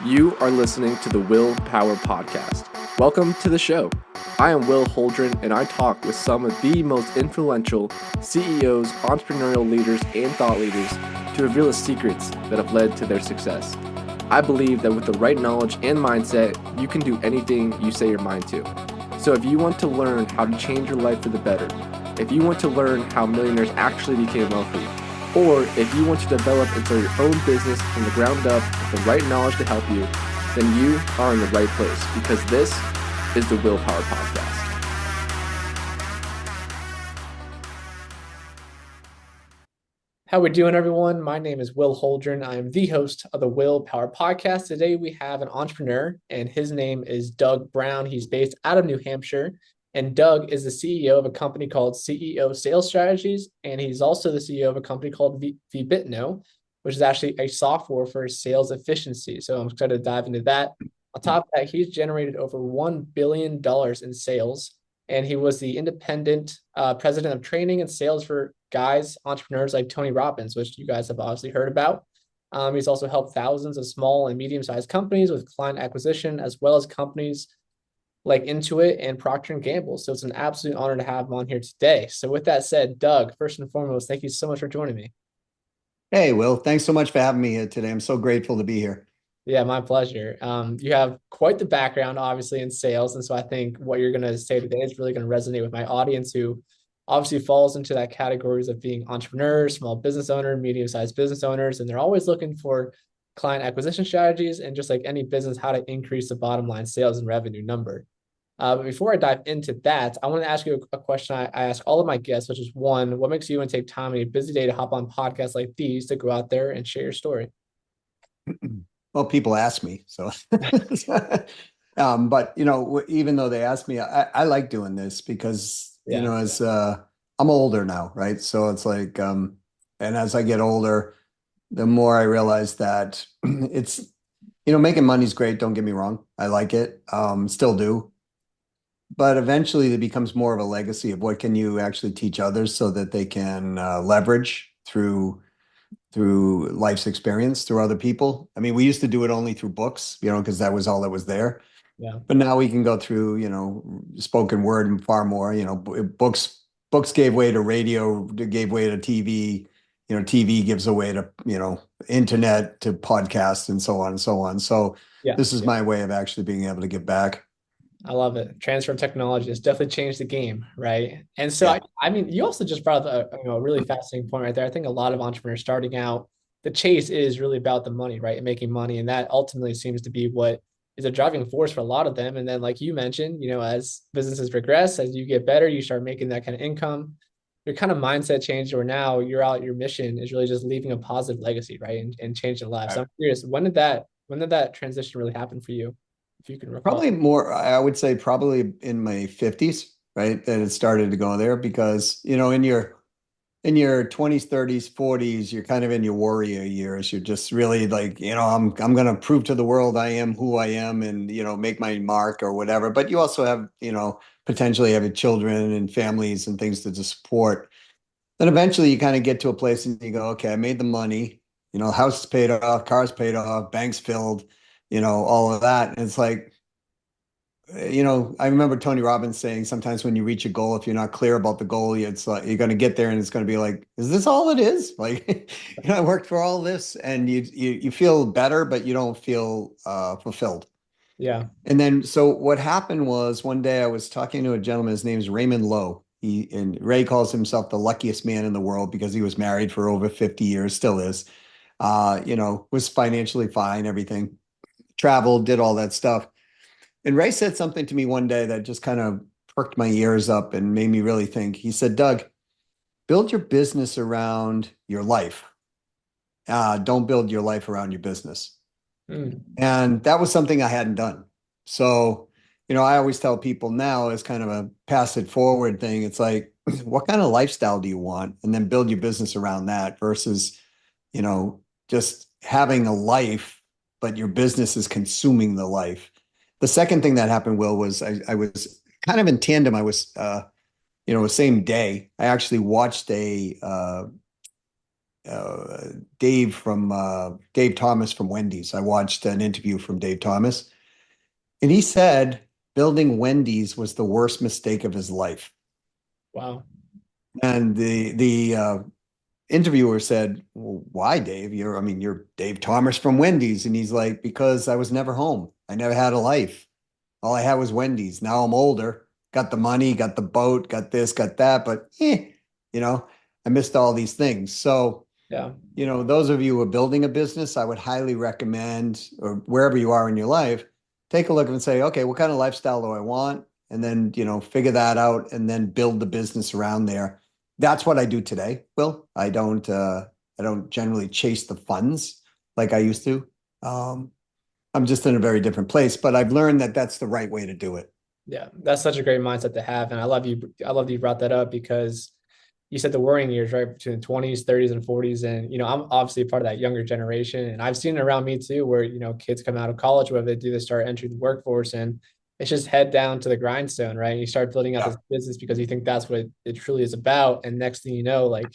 You are listening to the Will Power Podcast. Welcome to the show. I am Will Holdren, and I talk with some of the most influential CEOs, entrepreneurial leaders, and thought leaders to reveal the secrets that have led to their success. I believe that with the right knowledge and mindset, you can do anything you say your mind to. So if you want to learn how to change your life for the better, if you want to learn how millionaires actually became wealthy, or if you want to develop and start your own business from the ground up with the right knowledge to help you, then you are in the right place because this is the Willpower Podcast. How we doing, everyone? My name is Will Holdren. I am the host of the Willpower Podcast. Today we have an entrepreneur, and his name is Doug Brown. He's based out of New Hampshire. And Doug is the CEO of a company called CEO Sales Strategies. And he's also the CEO of a company called Vibitno, which is actually a software for sales efficiency. So I'm excited to dive into that. On top of that, he's generated over $1 billion in sales. And he was the independent president of training and sales for guys, entrepreneurs like Tony Robbins, which you guys have obviously heard about. He's also helped thousands of small and medium-sized companies with client acquisition, as well as companies like Intuit and Procter & Gamble. So it's an absolute honor to have him on here today. So with that said, Doug, first and foremost, thank you so much for joining me. Hey, Will, thanks so much for having me here today. I'm so grateful to be here. Yeah, my pleasure. You have quite the background, obviously, in sales. And so I think what you're going to say today is really going to resonate with my audience who obviously falls into that categories of being entrepreneurs, small business owner, medium-sized business owners. And they're always looking for client acquisition strategies and just like any business, how to increase the bottom line sales and revenue number. But before I dive into that, I want to ask you a question I ask all of my guests, which is one, what makes you want to take time in a busy day to hop on podcasts like these to go out there and share your story? Well, people ask me, so but even though they ask me, I like doing this because Yeah. as I'm older now, right? So it's like and as I get older, the more I realize that it's making money's great, don't get me wrong. I like it. Still do. But eventually it becomes more of a legacy of what can you actually teach others so that they can leverage through life's experience through other people. I mean, we used to do it only through books, because that was all that was there. Yeah. But now we can go through, spoken word and far more. Books gave way to radio, gave way to TV. TV gives away to, internet, to podcasts, and so on and so on. So Yeah. this is my way of actually being able to give back. I love it. Transfer of technology has definitely changed the game, right? And so, Yeah. I mean, you also just brought up a really fascinating point right there. I think a lot of entrepreneurs starting out, the chase is really about the money, right? And making money. And that ultimately seems to be what is a driving force for a lot of them. And then, like you mentioned, as businesses progress, as you get better, you start making that kind of income. Your kind of mindset changed, or now your mission is really just leaving a positive legacy, right? And changing lives. So I'm curious, when did that transition really happen for you? If you can recall. Probably more, I would say probably in my 50s, right? That it started to go there because, in your 20s, 30s, 40s, you're kind of in your warrior years. You're just really like, I'm gonna prove to the world I am who I am and, make my mark or whatever. But you also have, potentially having children and families and things to support. Then eventually you kind of get to a place and you go, okay, I made the money, house is paid off, car's paid off, bank's filled, all of that. And it's like, I remember Tony Robbins saying sometimes when you reach a goal, if you're not clear about the goal, it's like you're going to get there and it's going to be like, is this all it is? Like, I worked for all this, and you feel better, but you don't feel fulfilled. Yeah. And then, so what happened was one day I was talking to a gentleman. His name's Raymond Lowe. And Ray calls himself the luckiest man in the world because he was married for over 50 years, still is. Was financially fine, everything, traveled, did all that stuff. And Ray said something to me one day that just kind of perked my ears up and made me really think. He said, Doug, build your business around your life. Don't build your life around your business. And that was something I hadn't done. So, I always tell people now as kind of a pass it forward thing. It's like, what kind of lifestyle do you want? And then build your business around that versus, just having a life, but your business is consuming the life. The second thing that happened, Will, was I was kind of in tandem. I was, the same day, I actually watched Dave Thomas from Wendy's. I watched an interview from Dave Thomas, and he said building Wendy's was the worst mistake of his life. Wow. And the interviewer said, well, "Why, Dave? You're Dave Thomas from Wendy's." And he's like, "Because I was never home. I never had a life. All I had was Wendy's. Now I'm older, got the money, got the boat, got this, got that, but you know, I missed all these things." So, Yeah. those of you who are building a business, I would highly recommend, or wherever you are in your life, take a look and say, okay, what kind of lifestyle do I want? And then, figure that out and then build the business around there. That's what I do today. Will, I don't generally chase the funds like I used to. Um, I'm just in a very different place, but I've learned that that's the right way to do it. Yeah, that's such a great mindset to have. And I love that you brought that up because you said the worrying years, right? Between 20s, 30s, and 40s. And, I'm obviously a part of that younger generation. And I've seen it around me too, where, kids come out of college, whether they do, they start entering the workforce and it's just head down to the grindstone, right? You start building out Yeah. this business because you think that's what it truly is about. And next thing you know, like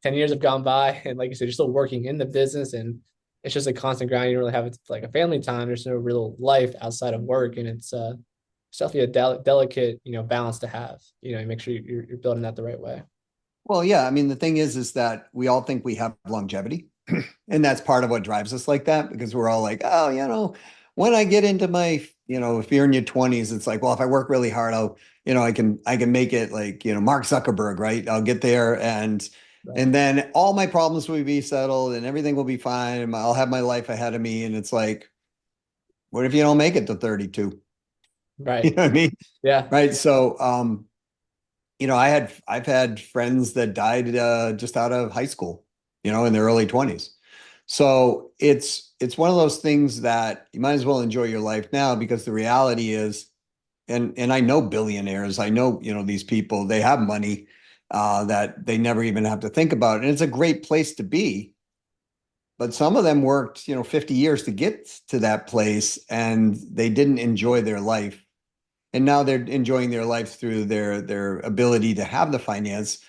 10 years have gone by. And like you said, you're still working in the business and it's just a constant grind. You don't really have like a family time. There's no real life outside of work. And it's definitely a delicate, balance to have, make sure you're building that the right way. Well, yeah. I mean, the thing is that we all think we have longevity. And that's part of what drives us like that because we're all like, oh, when I get into my, if you're in your 20s, it's like, well, if I work really hard, I can make it like, Mark Zuckerberg, right? I'll get there Right. and then all my problems will be settled and everything will be fine. And I'll have my life ahead of me. And it's like, what if you don't make it to 32? You Right. know what I mean? Yeah. Right. So, I've had friends that died just out of high school, in their early 20s. So it's one of those things that you might as well enjoy your life now because the reality is, and I know billionaires, I know, these people, they have money that they never even have to think about. And it's a great place to be. But some of them worked, 50 years to get to that place and they didn't enjoy their life and now they're enjoying their life through their ability to have the finance.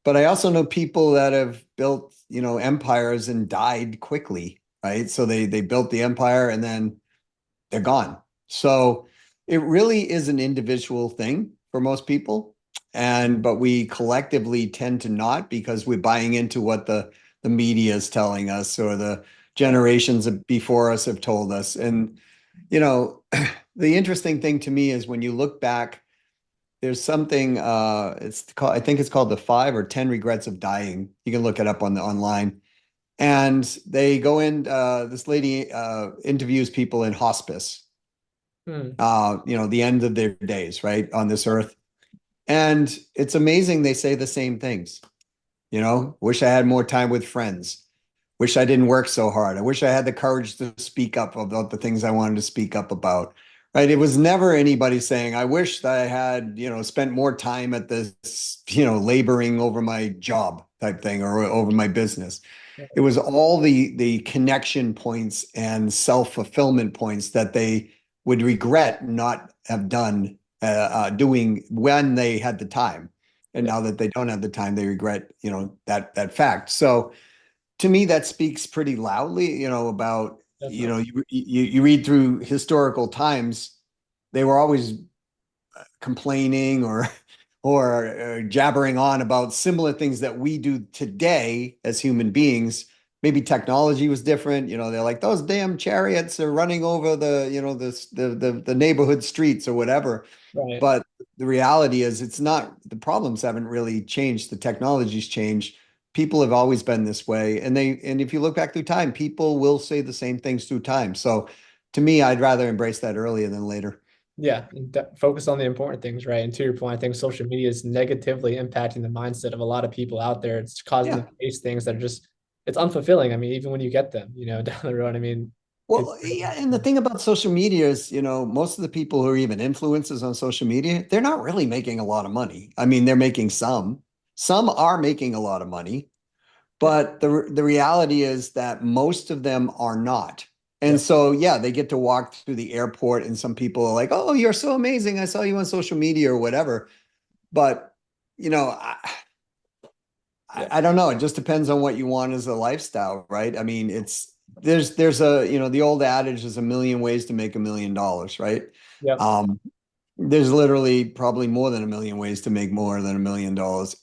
But I also know people that have built, empires and died quickly, right? So they built the empire and then they're gone. So it really is an individual thing for most people. But we collectively tend to not because we're buying into what the media is telling us or the Yeah. generations before us have told us. And, you know, the interesting thing to me is when you look back, there's something I think it's called the 5 or 10 regrets of dying. You can look it up on the online. And they go in, this lady interviews people in hospice, Hmm. the end of their days, right, on this earth. And it's amazing they say the same things. Wish I had more time with friends. Wish I didn't work so hard. I wish I had the courage to speak up about the things I wanted to speak up about. Right. It was never anybody saying, I wish that I had, spent more time at this, laboring over my job type thing or over my business. It was all the connection points and self-fulfillment points that they would regret not have done doing when they had the time. And Yeah. now that they don't have the time, they regret, that fact. So to me, that speaks pretty loudly, about, Definitely. you read through historical times, they were always complaining or jabbering on about similar things that we do today as human beings. Maybe technology was different. They're like those damn chariots are running over the neighborhood streets or whatever. Right. But the reality is, it's not the problems haven't really changed. The technology's changed. People have always been this way, and if you look back through time, people will say the same things through time. So, to me, I'd rather embrace that earlier than later. Yeah. Focus on the important things, right? And to your point, I think social media is negatively impacting the mindset of a lot of people out there. It's causing them Yeah. to face things that are just, it's unfulfilling. I mean, even when you get them, down the road, I mean, it's, Well, yeah, and the thing about social media is, most of the people who are even influencers on social media, they're not really making a lot of money. I mean, they're making some. Some are making a lot of money, yeah. but the reality is that most of them are not. And Yep. so, yeah, they get to walk through the airport, and some people are like, "Oh, you're so amazing! I saw you on social media or whatever." But you know, I, Yeah. I don't know. It just depends on what you want as a lifestyle, right? I mean, there's a, the old adage is a million ways to make $1 million, right? Yep. Um, there's literally probably more than a million ways to make more than $1 million.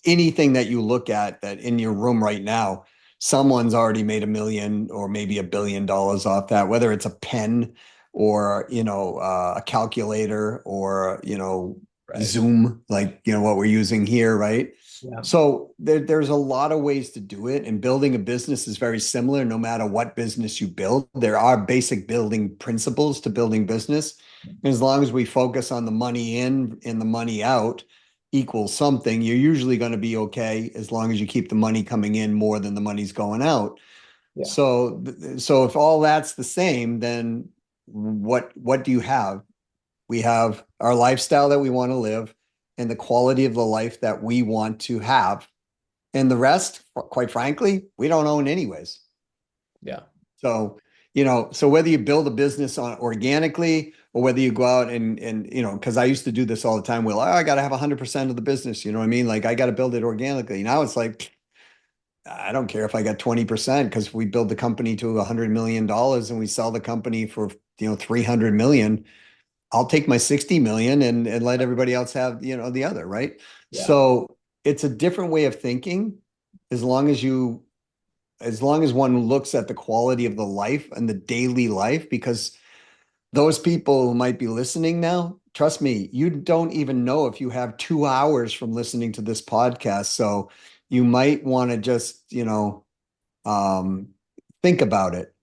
Anything that you look at that in your room right now, someone's already made 1 million or maybe $1 billion off that, whether it's a pen or, a calculator or, Right. Zoom, like, what we're using here, right? Yeah. So there's a lot of ways to do it, and building a business is very similar. No matter what business you build, there are basic building principles to building business. As long as we focus on the money in and the money out equals something, you're usually going to be okay as long as you keep the money coming in more than the money's going out. Yeah. So if all that's the same, then what do you have? We have our lifestyle that we want to live and the quality of the life that we want to have. And the rest, quite frankly, we don't own anyways. Yeah. So, so whether you build a business on organically or whether you go out and because I used to do this all the time, I got to have 100% of the business, you know what I mean? Like I got to build it organically. Now it's like, I don't care if I got 20% because we build the company to $100 million and we sell the company for, 300 million. I'll take my 60 million and let everybody else have, the other, right? Yeah. So it's a different way of thinking as long as one looks at the quality of the life and the daily life, because those people who might be listening now, trust me, you don't even know if you have 2 hours from listening to this podcast. So you might want to just, um, think about it.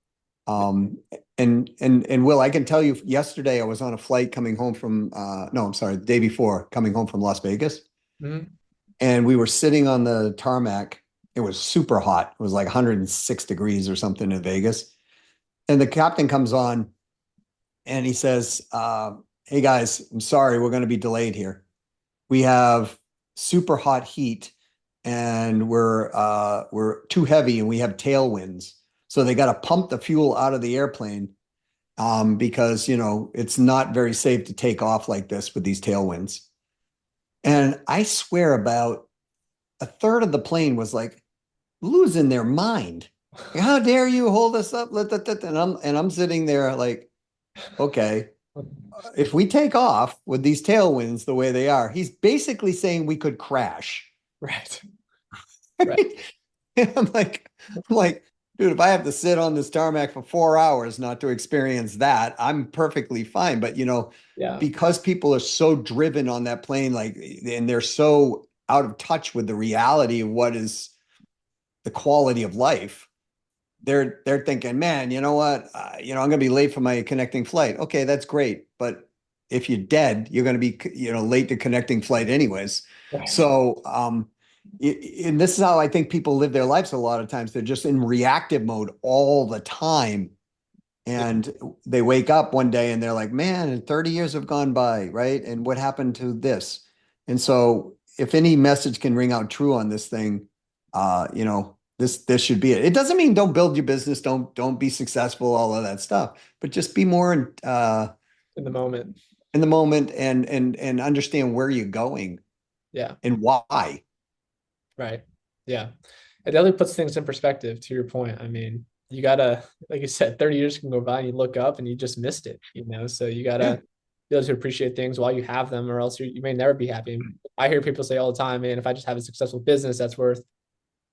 And Will, I can tell you yesterday I was on a flight coming home from no, I'm sorry, the day before coming home from Las Vegas, Mhm. and we were sitting on the tarmac. It was super hot. It was like 106 degrees or something in Vegas. And the captain comes on and he says, "Hey guys, I'm sorry, we're going to be delayed here. We have super hot heat and we're too heavy and we have tailwinds. So they got to pump the fuel out of the airplane because it's not very safe to take off like this with these tailwinds." And I swear about a third of the plane was like losing their mind. How dare you hold us up? And I'm sitting there like, okay, if we take off with these tailwinds the way they are, he's basically saying we could crash. Right. Right. And I'm like, dude, if I have to sit on this tarmac for 4 hours not to experience that, I'm perfectly fine. But Yeah. because people are so driven on that plane, like, and they're so out of touch with the reality of what is the quality of life, they're thinking, man, you know what? I'm going to be late for my connecting flight. Okay, that's great, but if you're dead, you're going to be, late to connecting flight anyways. Right. So, and this is how I think people live their lives a lot of times. They're just in reactive mode all the time. Yeah. And they wake up one day and they're like, man, and 30 years have gone by, right? And what happened to this? And so if any message can ring out true on this thing, this should be it. It doesn't mean don't build your business, don't be successful, all of that stuff, but just be more In the moment. in the moment and understand where you're going Yeah. and why. Right. Yeah. It definitely puts things in perspective to your point. I mean, you gotta, like you said, 30 years can go by and you look up and you just missed it. So you Yeah. gotta be able to appreciate things while you have them, or else you may never be happy. I hear people say all the time, man, if I just have a successful business that's worth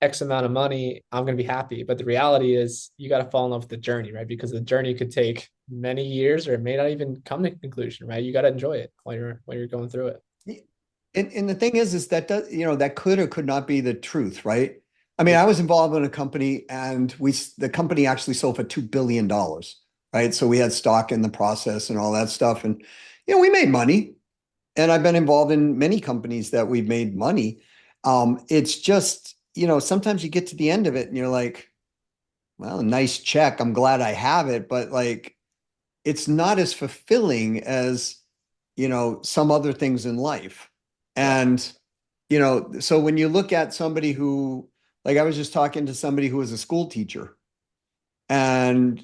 X amount of money, I'm gonna be happy. But the reality is you gotta fall in love with the journey, right? Because the journey could take many years or it may not even come to conclusion, right? You gotta enjoy it while you're going through it. And the thing is that does, that could or could not be the truth, right? I mean, Yeah. I was involved in a company and the company actually sold for $2 billion, right? So we had stock in the process and all that stuff. And, we made money. And I've been involved in many companies that we've made money. It's just, sometimes you get to the end of it and you're like, well, nice check. I'm glad I have it. But like, it's not as fulfilling as, some other things in life. Yeah. And, so when you look at somebody who, like I was just talking to somebody who was a school teacher and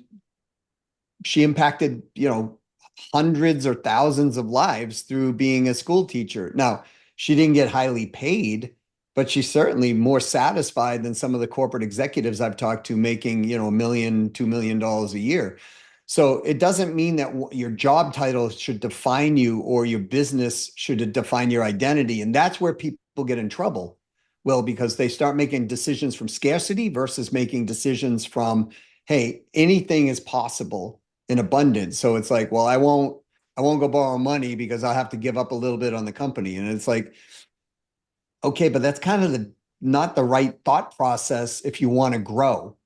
she impacted, hundreds or thousands of lives through being a school teacher. Now, she didn't get highly paid, but she's certainly more satisfied than some of the corporate executives I've talked to making, $1 million, $2 million a year. So it doesn't mean that your job title should define you or your business should define your identity. And that's where people get in trouble. Well, because they start making decisions from scarcity versus making decisions from, hey, anything is possible in abundance. So it's like, well, I won't go borrow money because I'll have to give up a little bit on the company. And it's like, okay, but that's kind of not the right thought process if you want to grow,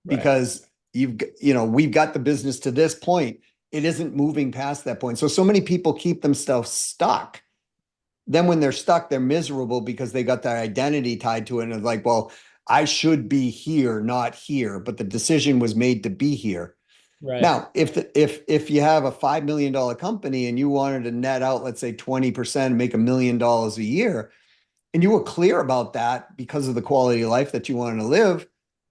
Right. because we've got the business to this point. It isn't moving past that point. So many people keep themselves stuck. Then when they're stuck, they're miserable because they got their identity tied to it. And it's like, well, I should be here, not here, but the decision was made to be here. Right. Now, if you have a $5 million company and you wanted to net out, let's say 20% and make $1 million a year, and you were clear about that because of the quality of life that you wanted to live,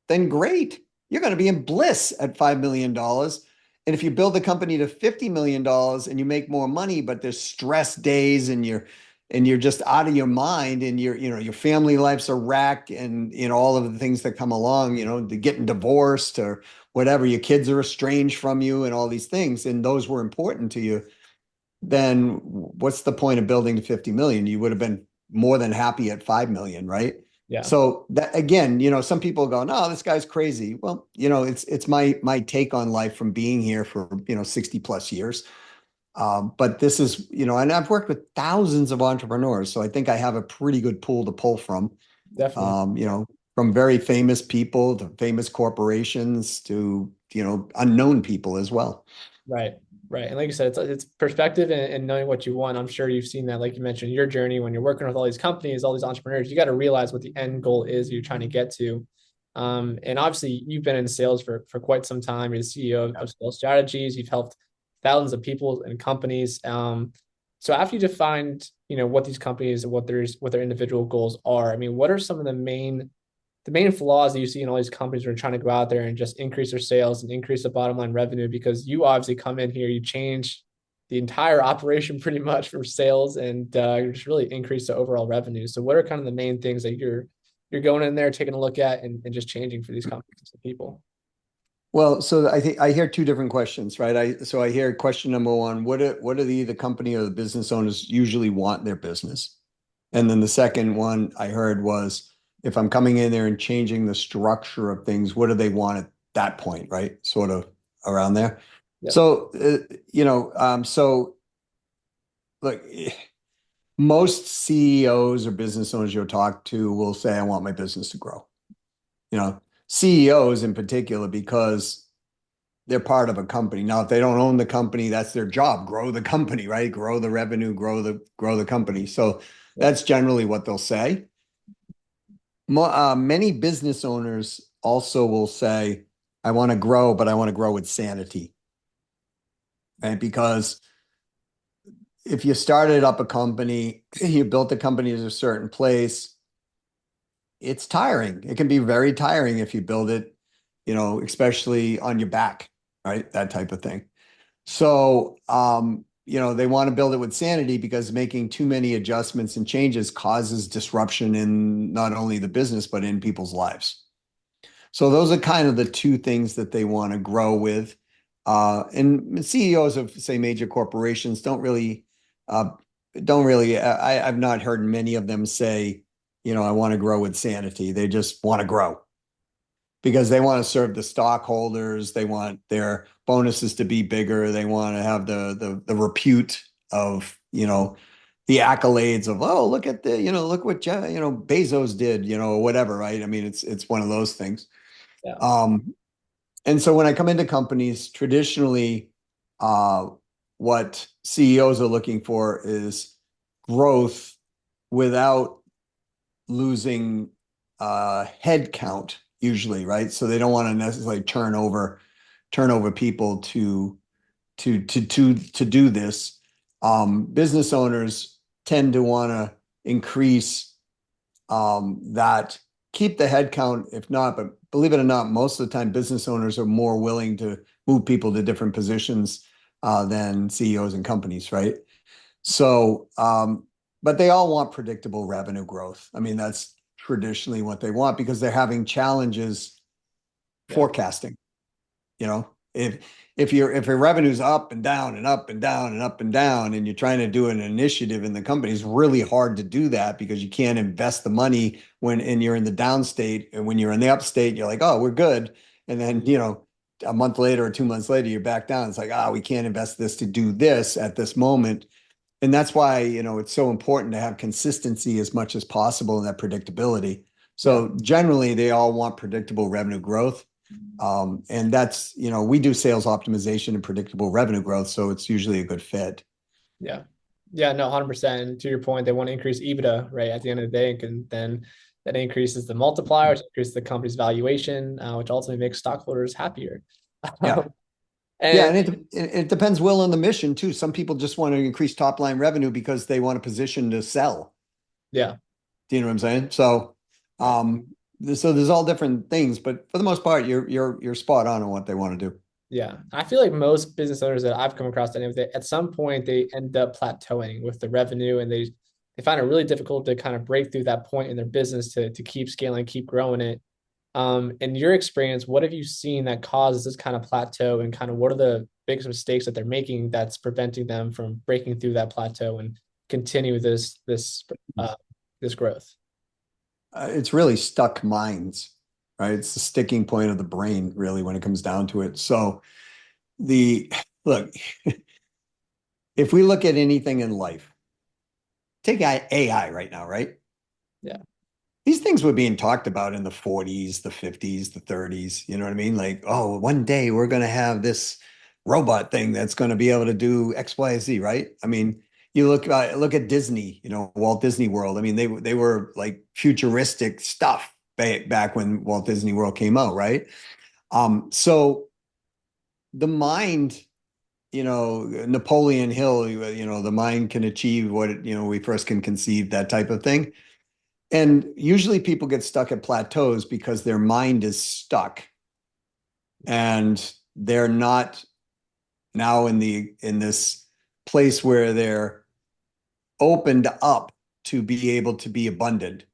then great. You're going to be in bliss at $5 million. And if you build the company to $50 million and you make more money, but there's stress days and you're just out of your mind and your family life's a wreck and all of the things that come along, the getting divorced or whatever, your kids are estranged from you and all these things, and those were important to you, then what's the point of building to 50 million? You would have been more than happy at 5 million, right? Yeah. So that again, some people go, no, this guy's crazy. Well, it's my take on life from being here for 60 plus years. But this is, and I've worked with thousands of entrepreneurs, so I think I have a pretty good pool to pull from. Definitely. From very famous people to famous corporations to unknown people as well. Right. Right. And like you said, it's perspective and knowing what you want. I'm sure you've seen that, like you mentioned, your journey when you're working with all these companies, all these entrepreneurs, you got to realize what the end goal is you're trying to get to. And obviously you've been in sales for quite some time. You're the CEO of Sales Strategies. You've helped thousands of people and companies. So after you defined, what these companies and what their individual goals are, I mean, what are some of the main flaws that you see in all these companies who are trying to go out there and just increase their sales and increase the bottom line revenue? Because you obviously come in here, you change the entire operation pretty much for sales, and you just really increase the overall revenue. So what are kind of the main things that you're going in there, taking a look at, and just changing for these companies and people? Well, so I think I hear two different questions, right? I hear question number one, what do the company or the business owners usually want in their business? And then the second one I heard was, if I'm coming in there and changing the structure of things, what do they want at that point, right? Sort of around there. Yep. So, look, most CEOs or business owners you'll talk to will say, I want my business to grow. CEOs in particular, because they're part of a company. Now, if they don't own the company, that's their job. Grow the company, right? Grow the revenue, grow the company. So Yep. that's generally what they'll say. Many business owners also will say, I want to grow, but I want to grow with sanity. Right? Because if you started up a company, you built the company to a certain place, it's tiring. It can be very tiring if you build it, especially on your back, right? That type of thing. So, they want to build it with sanity because making too many adjustments and changes causes disruption in not only the business, but in people's lives. So those are kind of the two things that they want to grow with. And CEOs of, say, major corporations I've not heard many of them say, I want to grow with sanity. They just want to grow because they want to serve the stockholders. They want their bonuses to be bigger. They want to have the repute of, the accolades of, oh, look at look what Bezos did, or whatever, right? I mean, it's one of those things. Yeah. And so when I come into companies, traditionally, what CEOs are looking for is growth without losing head count, usually, right? So they don't want to necessarily turn over people to do this. Business owners tend to want to increase that, keep the head count, if not, but believe it or not, most of the time business owners are more willing to move people to different positions than CEOs and companies, right? So, but they all want predictable revenue growth. I mean, that's traditionally what they want because they're having challenges Yeah. forecasting. You know, if your revenue's up and down and up and down and up and down, and you're trying to do an initiative in the company, it's really hard to do that because you can't invest the money when and you're in the down state, and when you're in the up state, you're like, oh, we're good, and then a month later or 2 months later, you're back down. It's like, we can't invest this to do this at this moment, and that's why it's so important to have consistency as much as possible in that predictability. Yeah. So generally, they all want predictable revenue growth. And that's, we do sales optimization and predictable revenue growth. So it's usually a good fit. Yeah. Yeah, no, 100%. And to your point, they want to increase EBITDA, right? At the end of the day, and then that increases the multiplier, which increases the company's valuation, which ultimately makes stockholders happier. Yeah. Yeah. And And it depends, Will, on the mission too. Some people just want to increase top line revenue because they want a position to sell. yeah, Do you know what I'm saying? So, yeah, so there's all different things, but for the most part, you're spot on what they want to do. yeah. I feel like most business owners that I've come across, at some point they end up plateauing with the revenue, and they find it really difficult to kind of break through that point in their business to keep scaling, keep growing it. In your experience, what have you seen that causes this kind of plateau, and kind of what are the biggest mistakes that they're making that's preventing them from breaking through that plateau and continue this growth? It's really stuck minds, right? It's the sticking point of the brain, really, when it comes down to it. So the look, if we look at anything in life, take AI right now, right? Yeah, These things were being talked about in the 40s, the 50s, the 30s. You know what I mean? Like, oh, one day we're going to have this robot thing that's going to be able to do X, Y, Z, right? I mean, you look at Disney, Walt Disney World. I mean, they were like futuristic stuff back when Walt Disney World came out, right? So the mind, Napoleon Hill, the mind can achieve what we first can conceive, that type of thing. And usually people get stuck at plateaus because their mind is stuck and they're not now in this place where they're opened up to be able to be abundant.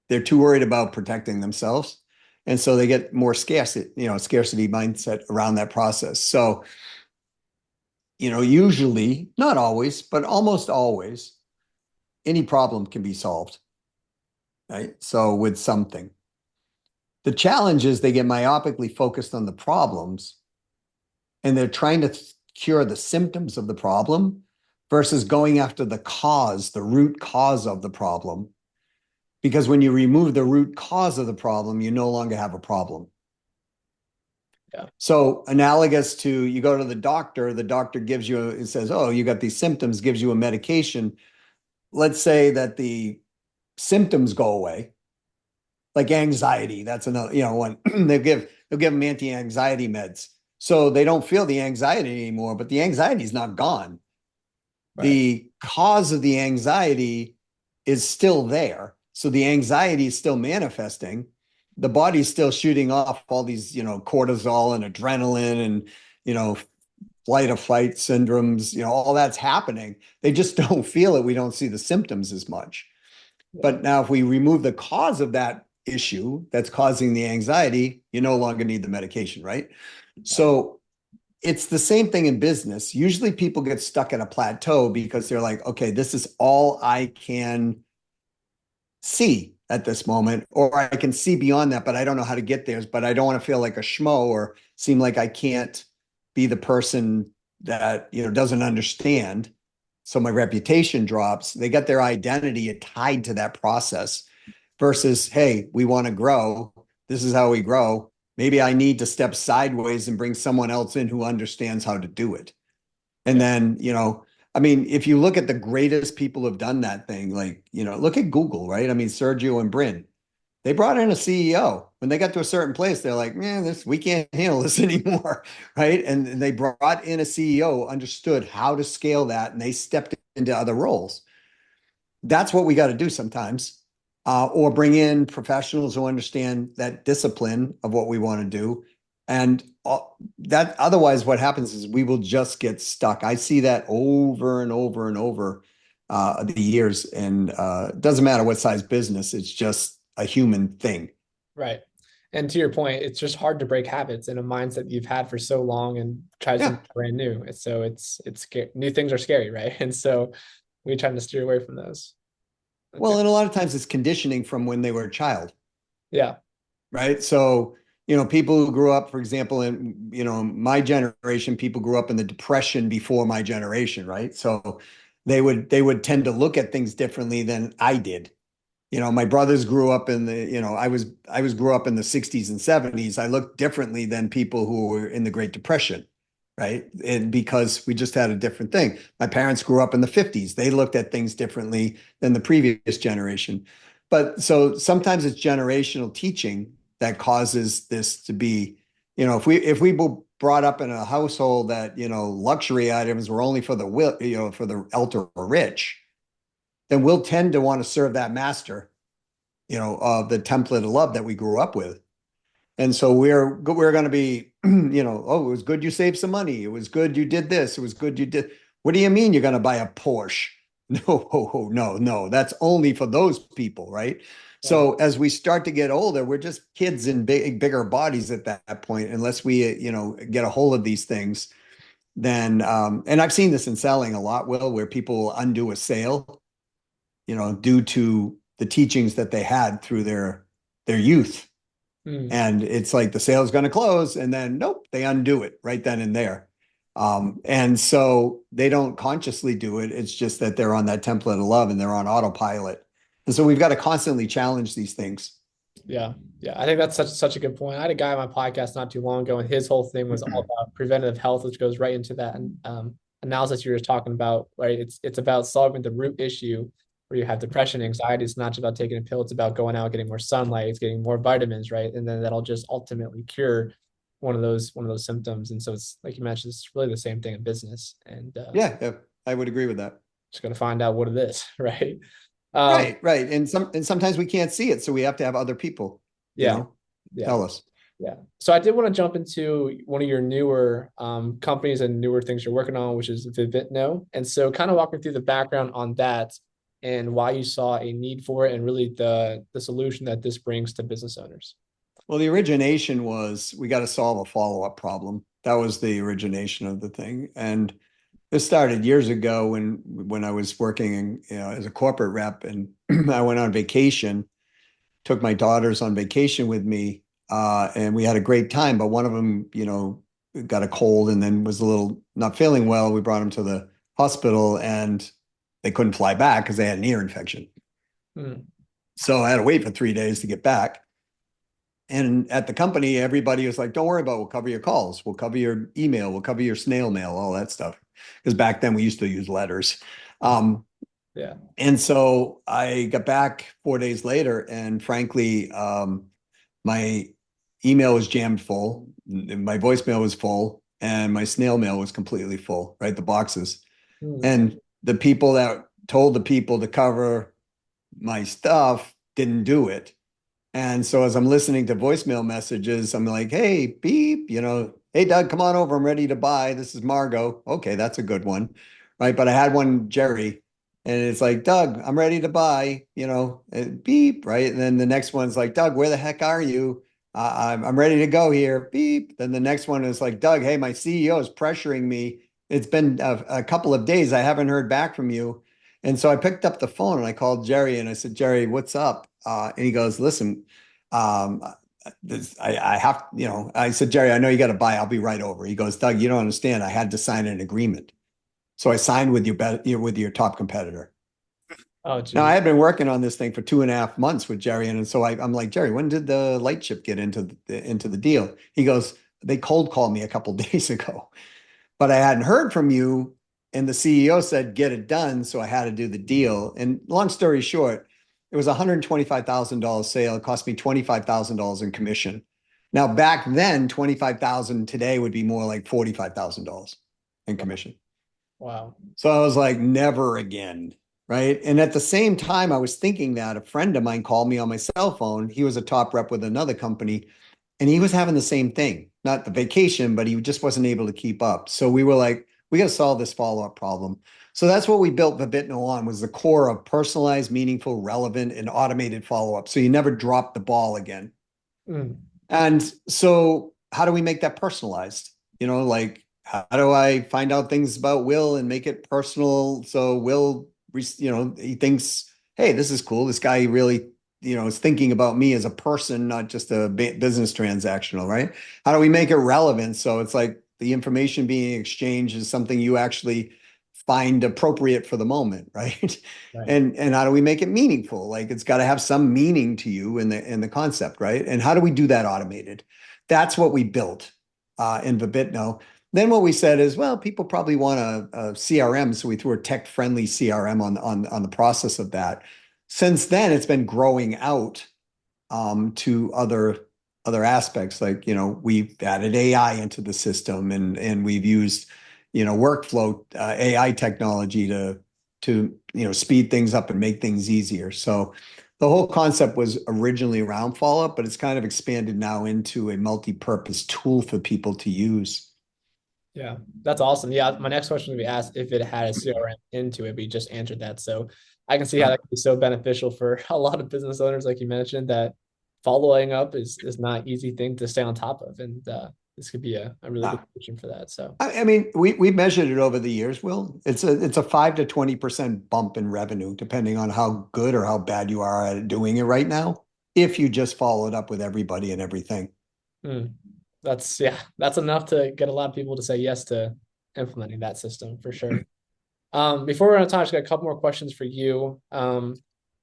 They're too worried about protecting themselves. And so they get more scarcity mindset around that process. So, usually, not always, but almost always, any problem can be solved, right? So with something. The challenge is they get myopically focused on the problems and they're trying to cure the symptoms of the problem versus going after the cause, the root cause of the problem. Because when you remove the root cause of the problem, you no longer have a problem. yeah, So analogous to you go to the doctor gives you, it says, oh, you got these symptoms, gives you a medication. Let's say that the symptoms go away, like anxiety. That's another, one they'll give them anti-anxiety meds. So they don't feel the anxiety anymore, but the anxiety is not gone. right. The cause of the anxiety is still there. So the anxiety is still manifesting. The body's still shooting off all these, cortisol and adrenaline and, flight or fight syndromes, all that's happening. They just don't feel it. We don't see the symptoms as much. Yeah, But now if we remove the cause of that issue that's causing the anxiety, you no longer need the medication, right? yeah, So it's the same thing in business. Usually people get stuck at a plateau because they're like, okay, this is all I can see at this moment, or I can see beyond that, but I don't know how to get there. But I don't want to feel like a schmo or seem like I can't be the person that, doesn't understand. So my reputation drops. They get their identity tied to that process versus, hey, we want to grow. This is how we grow. Maybe I need to step sideways and bring someone else in who understands how to do it. And yeah, then, I mean, if you look at the greatest people who've done that thing, like, look at Google, right? I mean, Sergio and Brin, they brought in a CEO. When they got to a certain place, they're like, man, we can't handle this anymore, right? And they brought in a CEO, understood how to scale that, and they stepped into other roles. That's what we got to do sometimes, or bring in professionals who understand that discipline of what we want to do. And that otherwise, what happens is we will just get stuck. I see that over and over and over the years, and it doesn't matter what size business. It's just a human thing. Right. And to your point, it's just hard to break habits in a mindset you've had for so long and try Yeah. something brand new. And so new things are scary, right? And so we try to steer away from those. Okay. Well, and a lot of times it's conditioning from when they were a child, Yeah. right? So, people who grew up, for example, in, my generation, people grew up in the depression before my generation, right? So they would tend to look at things differently than I did. My brothers grew up in the, I was grew up in the 60s and 70s. I looked differently than people who were in the Great Depression, right? And because we just had a different thing. My parents grew up in the 50s. They looked at things differently than the previous generation. But so sometimes it's generational teaching that causes this to be, if we were brought up in a household that, luxury items were only for the will, for the ultra rich, then we'll tend to want to serve that master, of the template of love that we grew up with. And so we're going to be, oh, it was good you saved some money. It was good you did this. It was good you did. What do you mean you're going to buy a Porsche? No, no, no. That's only for those people, right? Right. So as we start to get older, we're just kids in bigger bodies at that point, unless we, get a hold of these things. Then, and I've seen this in selling a lot, Will, where people will undo a sale, due to the teachings that they had through their youth. Mm, And it's like the sale's going to close, and then nope, they undo it right then and there. And so they don't consciously do it. It's just that they're on that template of love and they're on autopilot. And so we've got to constantly challenge these things. yeah. Yeah. I think that's such a good point. I had a guy on my podcast not too long ago, and his whole thing was all about preventative health, which goes right into that analysis you were talking about, right? It's about solving the root issue where you have depression, anxiety. It's not just about taking a pill, it's about going out, getting more sunlight, it's getting more vitamins, right? And then that'll just ultimately cure one of those symptoms. And so it's like you mentioned, it's really the same thing in business. And Yeah, yeah, I would agree with that. just gonna find out what it is, right? Um, Right, right. And sometimes we can't see it, so we have to have other people, yeah, yeah. tell us. Yeah. So I did want to jump into one of your newer companies and newer things you're working on, which is Vibitno. And so kind of walk me through the background on that and why you saw a need for it and really the solution that this brings to business owners. Well, the origination was we got to solve a follow-up problem. That was the origination of the thing. And this started years ago when I was working as a corporate rep, and I went on vacation, took my daughters on vacation with me, and we had a great time. But one of them, got a cold and then was a little not feeling well. We brought him to the hospital, and they couldn't fly back because they had an ear infection. Hmm. So I had to wait for 3 days to get back. And at the company, everybody was like, don't worry about it. We'll cover your calls. We'll cover your email. We'll cover your snail mail, all that stuff. Because back then we used to use letters. Yeah. And so I got back 4 days later, and frankly, my email was jammed full. My voicemail was full, and my snail mail was completely full, right? The boxes. Hmm. And the people that told the people to cover my stuff didn't do it. And so as I'm listening to voicemail messages, I'm like, hey, beep, hey, Doug, come on over. I'm ready to buy. This is Margot. Okay, that's a good one. Right. But I had one, Jerry, and it's like, Doug, I'm ready to buy, and beep. Right. And then the next one's like, Doug, where the heck are you? I'm ready to go here. Beep. Then the next one is like, Doug, hey, my CEO is pressuring me. It's been a couple of days. I haven't heard back from you. And so I picked up the phone and I called Jerry and I said, Jerry, what's up? And he goes, listen, um, I have, I said, Jerry, I know you got to buy. I'll be right over. He goes, Doug, you don't understand. I had to sign an agreement. So I signed with your top competitor. Oh, Now I geez. had been working on this thing for 2.5 months with Jerry. And so I'm like, Jerry, when did the light chip get into the deal? He goes, they cold called me a couple days ago, but I hadn't heard from you. And the CEO said, get it done. So I had to do the deal. And long story short, it was a $125,000 sale. It cost me $25,000 in commission. Now, back then, 25,000 today would be more like $45,000 in commission. Wow. So I was like, never again. Right. And at the same time, I was thinking that a friend of mine called me on my cell phone. He was a top rep with another company, and he was having the same thing, not the vacation, but he just wasn't able to keep up. So we were like, we got to solve this follow-up problem. So that's what we built Vibitno on, was the core of personalized, meaningful, relevant, and automated follow-up. So you never drop the ball again. Mm, And so how do we make that personalized? Like, how do I find out things about Will and make it personal? So Will, he thinks, hey, this is cool. This guy really, is thinking about me as a person, not just a business transactional, right? How do we make it relevant? So it's like the information being exchanged is something you actually find appropriate for the moment, right? right. And how do we make it meaningful? Like, it's got to have some meaning to you in the concept, right? And how do we do that automated? That's what we built in Vibitno. Then what we said is, well, people probably want a CRM, so we threw a tech-friendly CRM on the process of that. Since then, it's been growing out to other aspects, like, we've added AI into the system, and we've used workflow AI technology to speed things up and make things easier. So the whole concept was originally around follow-up, but it's kind of expanded now into a multi-purpose tool for people to use. Yeah, that's awesome. Yeah, my next question would be asked if it had a CRM into it, but you just answered that. So I can see how that could be so beneficial for a lot of business owners, like you mentioned, that following up is not an easy thing to stay on top of. And this could be a really good Uh, solution for that. So I mean, we measured it over the years, Will. It's a 5 to 20% bump in revenue, depending on how good or how bad you are at doing it right now, if you just follow it up with everybody and everything. mm, that's enough to get a lot of people to say yes to implementing that system for sure. Before we're on time, I just got a couple more questions for you.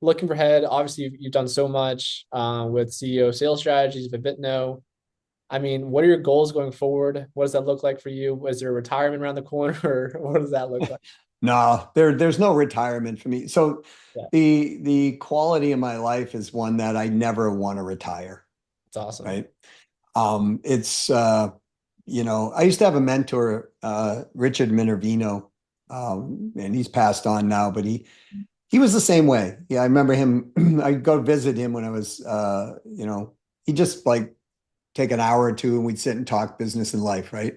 Looking ahead, obviously you've done so much with CEO sales strategies, Vibitno. I mean, what are your goals going forward? What does that look like for you? Was there a retirement around the corner, or what does that look like? No, there's no retirement for me. So Yeah, the quality of my life is one that I never want to retire, it's awesome. right? It's I used to have a mentor, Richard Minervino, and he's passed on now, but he was the same way. Yeah, I remember him. I'd go visit him when I was, he just like take an hour or two and we'd sit and talk business and life, right?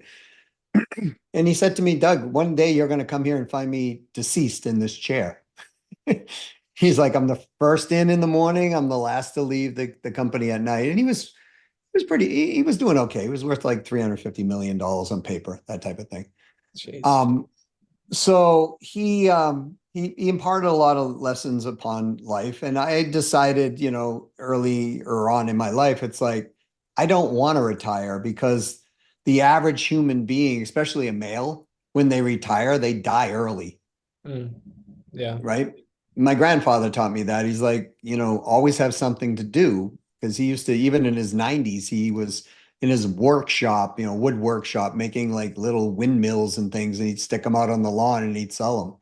And he said to me, Doug, one day you're going to come here and find me deceased in this chair. He's like, I'm the first in the morning. I'm the last to leave the company at night. And he was doing okay. He was worth like $350 million on paper, that type of thing. Jeez. Um, so he imparted a lot of lessons upon life. And I decided, earlier on in my life, it's like, I don't want to retire, because the average human being, especially a male, when they retire, they die early, Mm, yeah. right? My grandfather taught me that. He's like, always have something to do, because he used to, even in his 90s, he was in his workshop, wood workshop, making like little windmills and things, and he'd stick them out on the lawn and he'd sell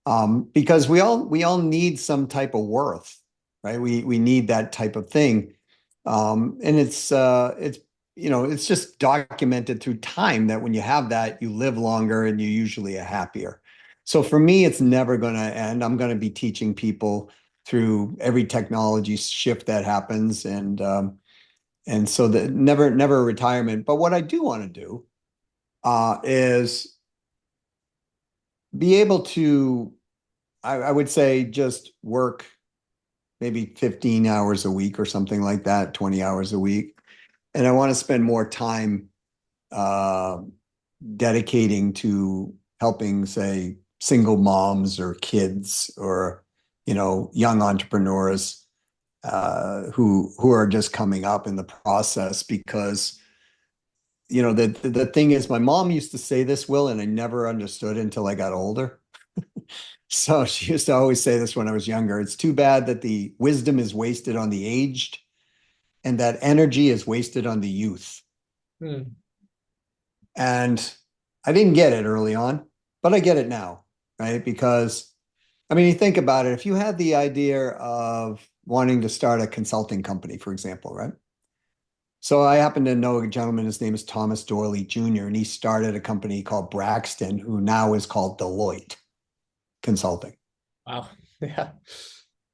them. Because we all need some type of worth, right? We need that type of thing. And it's just documented through time that when you have that, you live longer and you usually are happier. So for me, it's never going to end. I'm going to be teaching people through every technology shift that happens, and so the never retirement. But what I do want to do is be able to, I would say, just work maybe 15 hours a week or something like that, 20 hours a week. And I want to spend more time uh, dedicating to helping, say, single moms or kids, or, young entrepreneurs who are just coming up in the process. Because, the thing is, my mom used to say this, Will, and I never understood until I got older. So she used to always say this when I was younger. It's too bad that the wisdom is wasted on the aged, and that energy is wasted on the youth. Mm, And I didn't get it early on, but I get it now, right? Because, I mean, you think about it, if you had the idea of wanting to start a consulting company, for example, right? So I happen to know a gentleman, his name is Thomas Dorley Jr., and he started a company called Braxton, who now is called Deloitte Consulting, wow. Yeah.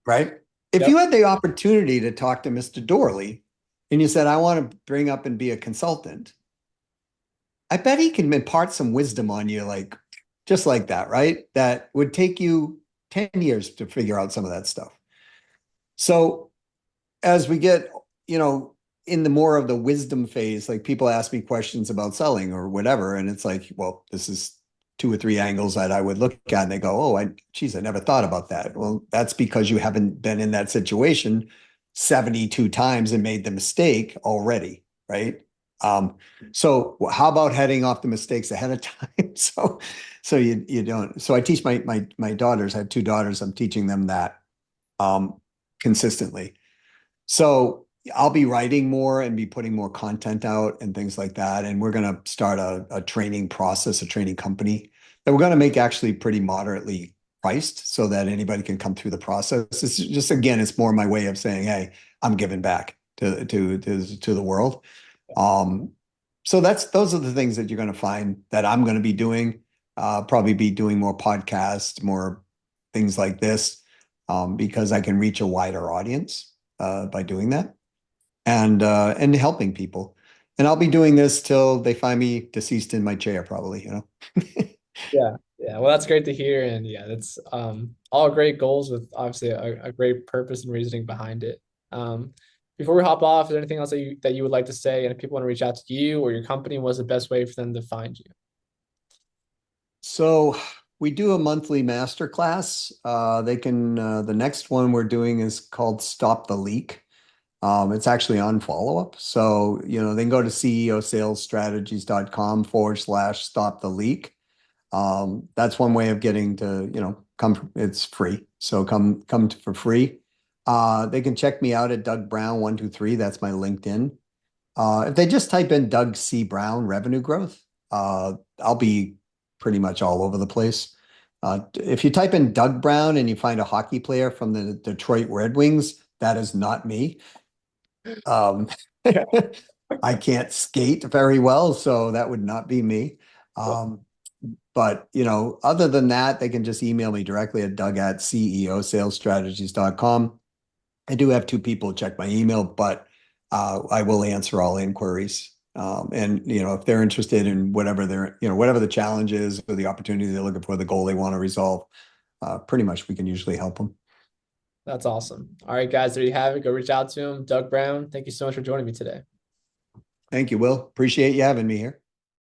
right? If Yep. you had the opportunity to talk to Mr. Dorley and you said, I want to bring up and be a consultant, I bet he can impart some wisdom on you, like just like that, right? That would take you 10 years to figure out some of that stuff. So as we get, you know, in the more of the wisdom phase, like people ask me questions about selling or whatever, and it's like, well, this is two or three angles that I would look at, and they go, oh, geez, I never thought about that. Well, that's because you haven't been in that situation 72 times and made the mistake already, right? Um, so how about heading off the mistakes ahead of time? So you don't. So I teach my daughters. I have two daughters. I'm teaching them that um, consistently. So I'll be writing more and be putting more content out and things like that. And we're going to start a training process, a training company that we're going to make actually pretty moderately priced so that anybody can come through the process. It's just, again, it's more my way of saying, hey, I'm giving back to the world. Um, so those are the things that you're going to find that I'm going to be doing. Probably be doing more podcasts, more things like this, because I can reach a wider audience by doing that and helping people. And I'll be doing this till they find me deceased in my chair, probably, you know. Yeah, yeah. Well, that's great to hear, and yeah, that's all great goals with obviously a great purpose and reasoning behind it. Um, Before we hop off, is there anything else that you would like to say? And if people want to reach out to you or your company, what's the best way for them to find you? So we do a monthly master class. The next one we're doing is called Stop the Leak. It's actually on follow up. So, you know, they can go to ceosalesstrategies.com/, stop the leak. That's one way of getting to, you know, it's free. So for free. They can check me out at Doug Brown 123. That's my LinkedIn. If they just type in Doug C. Brown revenue growth, I'll be pretty much all over the place. If you type in Doug Brown and you find a hockey player from the Detroit Red Wings, that is not me. Um, I can't skate very well, so that would not be me. Um, but you know, other than that, they can just email me directly at doug@ceosalesstrategies.com. I do have two people check my email, but I will answer all inquiries. And you know, if they're interested in whatever whatever the challenge is or the opportunity they're looking for, the goal they want to resolve, pretty much we can usually help them. That's awesome. All right, guys, there you have it. Go reach out to him. Doug Brown, thank you so much for joining me today. Thank you, Will. Appreciate you having me here.